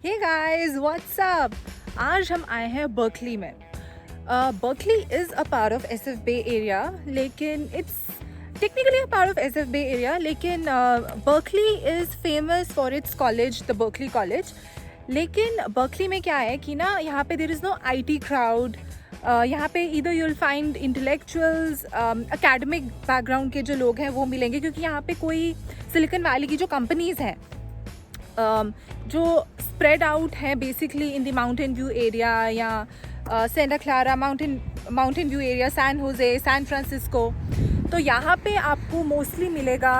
Hey guys what's up. आज हम आए हैं बर्कली में। Berkeley is a part of SF bay area, लेकिन it's technically a part of SF bay area, लेकिन Berkeley is famous for its college, the Berkeley college. लेकिन बर्कली में क्या है कि ना, यहाँ पे there is no IT crowd. यहाँ पे either you'll find intellectuals, academic background के जो लोग हैं वो मिलेंगे, क्योंकि यहाँ पे कोई सिलिकॉन वैली की जो कंपनीज़ हैं जो स्प्रेड आउट है basically in the Mountain View area, या Santa Clara Mountain View area, San Jose, San Francisco. तो यहाँ पे आपको मोस्टली मिलेगा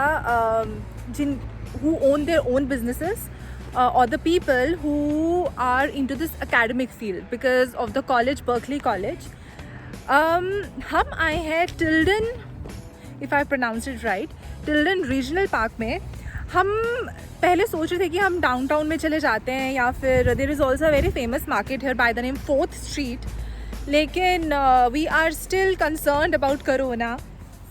जिन who own their own businesses or the people who are into this academic field because of the college, Berkeley College. हम आए हैं Tilden, if I pronounced it right, Tilden Regional Park में। हम पहले सोच रहे थे कि हम डाउनटाउन में चले जाते हैं, या फिर there is also very famous market here by the name 4th Street, लेकिन we are still concerned about corona,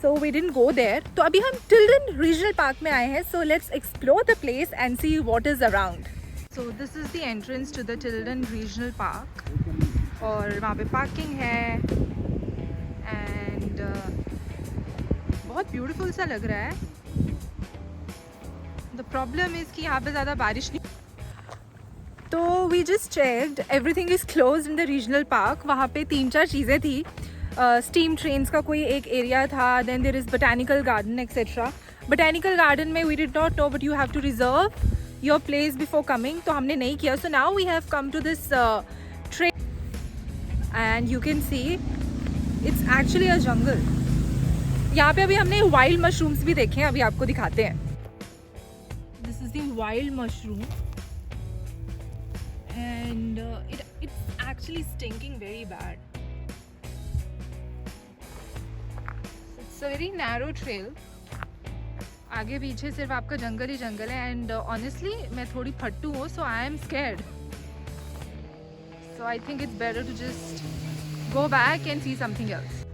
so we didn't go there. तो अभी हम टिल्डन रीजनल पार्क में आए हैं, so let's explore the place and see what is around. So this is the entrance to the Tilden Regional park, और वहाँ पे parking है एंड बहुत ब्यूटीफुल सा लग रहा है। The problem is कि यहाँ पे ज़्यादा बारिश नहीं, तो we just checked, everything is closed in the regional park. वहाँ पे 3-4 चीज़ें थी, स्टीम ट्रेन्स का कोई एक एरिया था, then there is botanical garden etcetera. Botanical garden में we did not know, but you have to reserve your place before coming, तो हमने नहीं किया। So now we have come to this train and you can see it's actually a jungle. यहाँ पे अभी हमने wild mushrooms भी देखे हैं, अभी आपको दिखाते हैं। This is the wild mushroom and it's actually stinking very bad. It's a very narrow trail, आगे पीछे सिर्फ आपका जंगल ही जंगल है। एंड ऑनेस्टली मैं थोड़ी फट्टू हूँ, so I am scared, so I think it's better to just go back and see something else.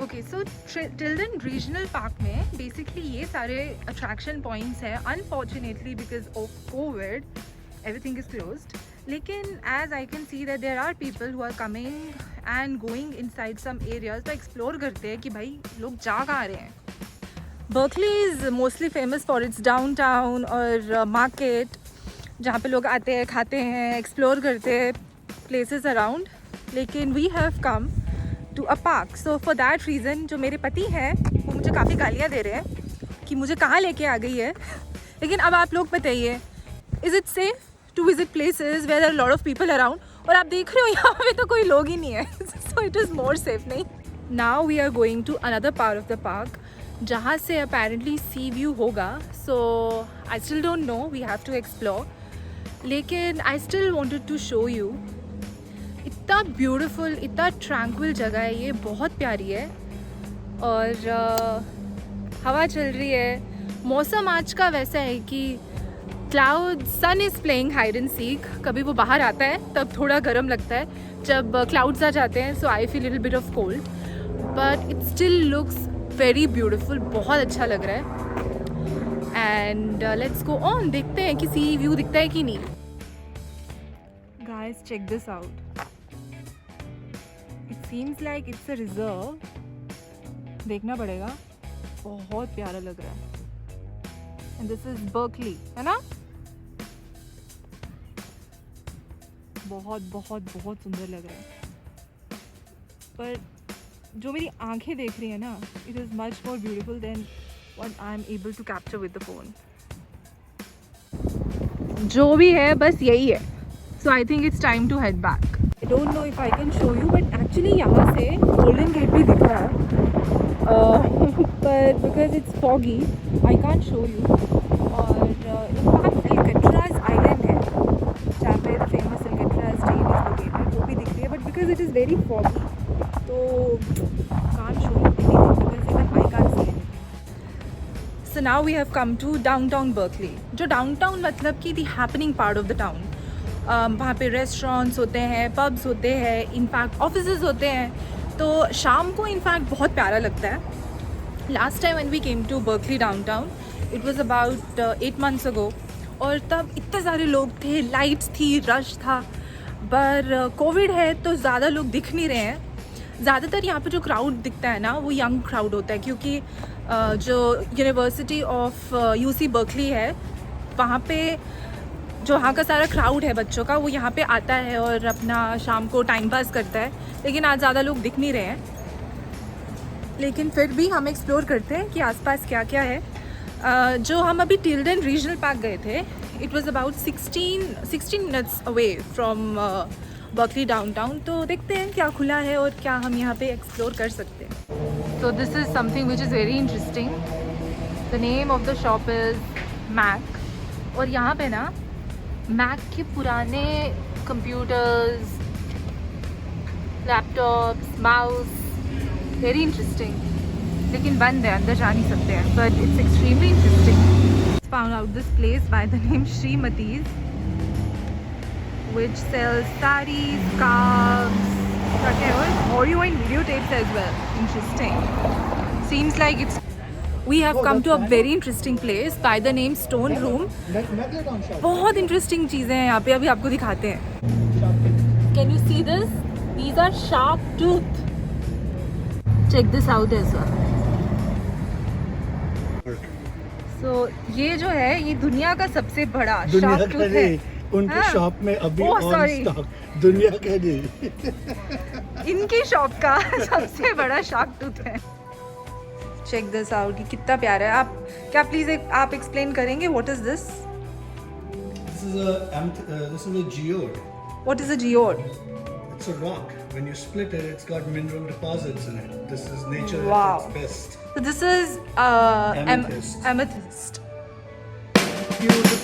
Okay, so Tilden Regional Park में बेसिकली ये सारे अट्रैक्शन पॉइंट्स हैं। Unfortunately because of covid everything is closed, लेकिन as I can see that there are people who are coming and going inside some areas, तो explore करते हैं कि भाई लोग जा कहाँ रहे हैं। Berkeley is mostly famous for its downtown और market, जहाँ पे लोग आते हैं, खाते हैं, explore करते हैं places around, लेकिन we have come to a park. So for that reason जो मेरे पति हैं वो मुझे काफ़ी गालियाँ दे रहे हैं कि मुझे कहाँ लेके आ गई है। लेकिन अब आप लोग बताइए, is it safe to visit places where there are a lot of people around? और आप देख रहे हो यहाँ पे तो कोई लोग ही नहीं है, so it is more safe, नहीं? Now we are going to another part of the park, जहाँ से apparently sea view होगा, so I still don't know, we have to explore. लेकिन I still wanted to show you, इतना beautiful, इतना tranquil जगह है ये, बहुत प्यारी है। और हवा चल रही है, मौसम आज का वैसा है कि cloud, sun is playing hide and seek. कभी वो बाहर आता है तब थोड़ा गर्म लगता है, जब क्लाउड्स आ जाते हैं so I feel little bit of cold, but it still looks very beautiful, बहुत अच्छा लग रहा है। एंड लेट्स गो ऑन, देखते हैं कि सी व्यू दिखता है कि नहीं। Guys check this out, it seems like it's a reserve, देखना पड़ेगा, बहुत प्यारा लग रहा है। एंड दिस इज बर्कली, है ना? बहुत बहुत बहुत सुंदर लग रहा है, पर जो मेरी आंखें देख रही है ना, it is much more beautiful than what I am able to capture with the phone. जो भी है बस यही है, so I think it's time to head back. I don't know if I can show you, but actually यहाँ से Golden Gate भी दिख रहा है, पर because it's foggy I can't show you. और इनफैक्ट एल्कट्राज आइलैंड है जहाँ पे famous Alcatraz jail is located, वो भी दिख रही है, but because it is very foggy तो can't show you anything, because even I can't see anything. So now we have come to downtown Berkeley, जो डाउनटाउन मतलब कि the happening part of the town. वहाँ पे restaurants होते हैं, pubs होते हैं, इनफैक्ट ऑफिसेज होते हैं, तो शाम को इनफैक्ट बहुत प्यारा लगता है। Last time when we came to Berkeley downtown, it was about 8 months ago, और तब इतने सारे लोग थे, लाइट्स थी, रश था। पर कोविड है तो ज़्यादा लोग दिख नहीं रहे हैं। ज़्यादातर यहाँ पे जो क्राउड दिखता है ना वो यंग क्राउड होता है, क्योंकि जो यूनिवर्सिटी ऑफ यूसी बर्कली है वहाँ पे जो वहाँ का सारा क्राउड है बच्चों का वो यहाँ पे आता है और अपना शाम को टाइम पास करता है। लेकिन आज ज़्यादा लोग दिख नहीं रहे हैं, लेकिन फिर भी हम एक्सप्लोर करते हैं कि आसपास क्या क्या है। जो हम अभी टिल्डन रीजनल पार्क गए थे, it was about 16 minutes away from Berkeley downtown. तो देखते हैं क्या खुला है और क्या हम यहाँ पे एक्सप्लोर कर सकते हैं। तो this is something which is very interesting. The name of the shop is Mac. और यहाँ पे ना मैक के पुराने computers, laptops, mouse, very interesting. लेकिन बंद है, अंदर जा नहीं सकते हैं, but it's extremely interesting. Found out this place by the name Shrimati's, which sells sarees, scarves, audio and video tapes as well. Interesting. Seems like it's. We have come to a very interesting place by the name Stone Room. बहुत interesting चीज़ें हैं यहाँ पे, अभी आपको दिखाते हैं। Can you see this? These are shark tooth. Check this out as well. So ये जो है ये दुनिया का सबसे बड़ा शार्क टूथ है। उनके शॉप में अभी ऑन स्टॉक, दुनिया का नहीं इनकी शॉप का सबसे बड़ा शार्क टूथ है। चेक दिस आउट, ये कितना प्यारा है। आप क्या प्लीज आप एक्सप्लेन करेंगे what is this? This is a geode. What is a geode? It's a rock. When you split it, it's got mineral deposits in it. This is nature Wow. at its best. So this is Amethyst. amethyst. Beautiful.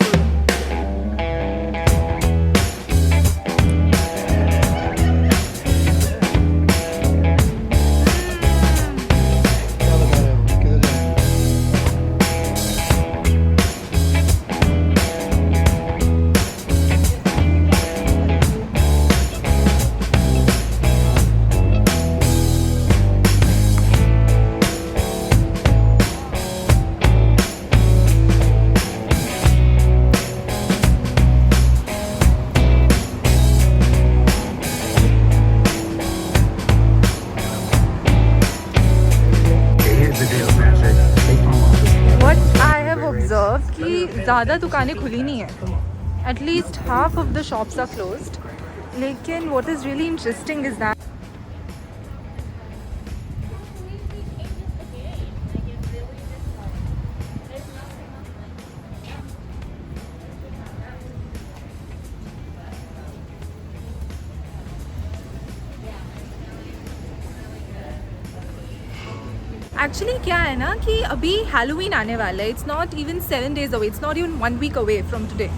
कि ज़्यादा दुकानें खुली नहीं है, at least half of the shops are closed. लेकिन what is really interesting is that actually क्या है ना कि अभी हैलोवीन आने वाला है। It's not even 7 days away, it's not even 1 week away from today.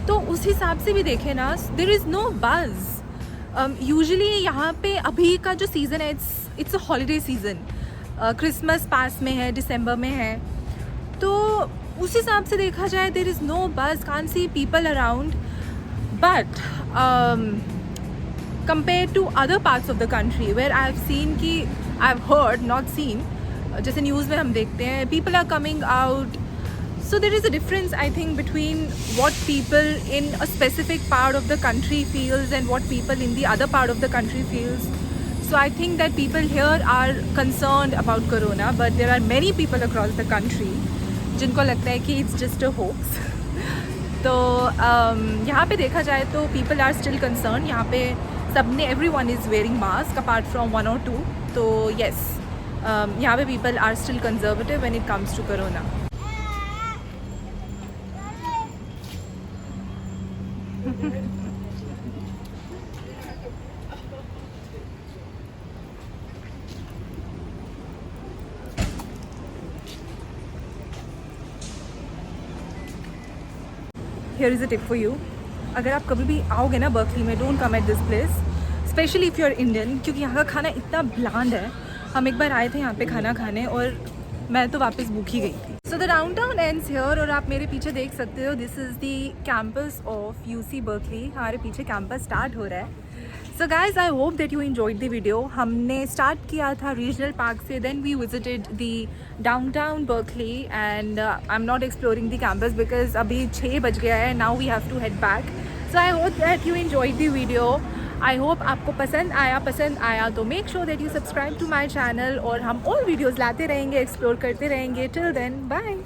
तो उस हिसाब से भी देखें ना, there is no buzz. Usually यहाँ पे अभी का जो सीज़न है it's a holiday season. Christmas पास में है, दिसंबर में है, तो उस हिसाब से देखा जाए there is no buzz, can't see people around. But compare to other parts of the country where I have seen कि I have heard, not seen, जैसे न्यूज़ में हम देखते हैं people are coming out. So there is a difference I think between what people in a specific part of the country feels and what people in the other part of the country feels. So I think that people here are concerned about corona, but there are many people across the country जिनको लगता है कि it's just a hopes. तो यहाँ पे देखा जाए तो पीपल आर स्टिल कंसर्न। यहाँ पे सबने everyone is wearing mask apart from 1 or 2। तो येस, यहाँ पे people are still conservative when it comes to corona. Here is a tip for you. अगर आप कभी भी आओगे ना बर्कली में, don't come at this place, specially if you are Indian, क्योंकि यहाँ का खाना इतना ब्लांड है। हम एक बार आए थे यहाँ पे खाना खाने और मैं तो वापस भूखी गई थी। So the downtown ends here, और आप मेरे पीछे देख सकते हो this is the campus of UC Berkeley. हमारे पीछे कैंपस स्टार्ट हो रहा है। So guys, I hope that you enjoyed the video. हमने start किया था regional park से, then we visited the downtown Berkeley and I'm not exploring the campus because अभी 6 बज गया है. Now we have to head back. So I hope that you enjoyed the video. I hope आपको पसंद आया तो make sure that you subscribe to my channel और हम और videos लाते रहेंगे, explore करते रहेंगे. Till then, bye.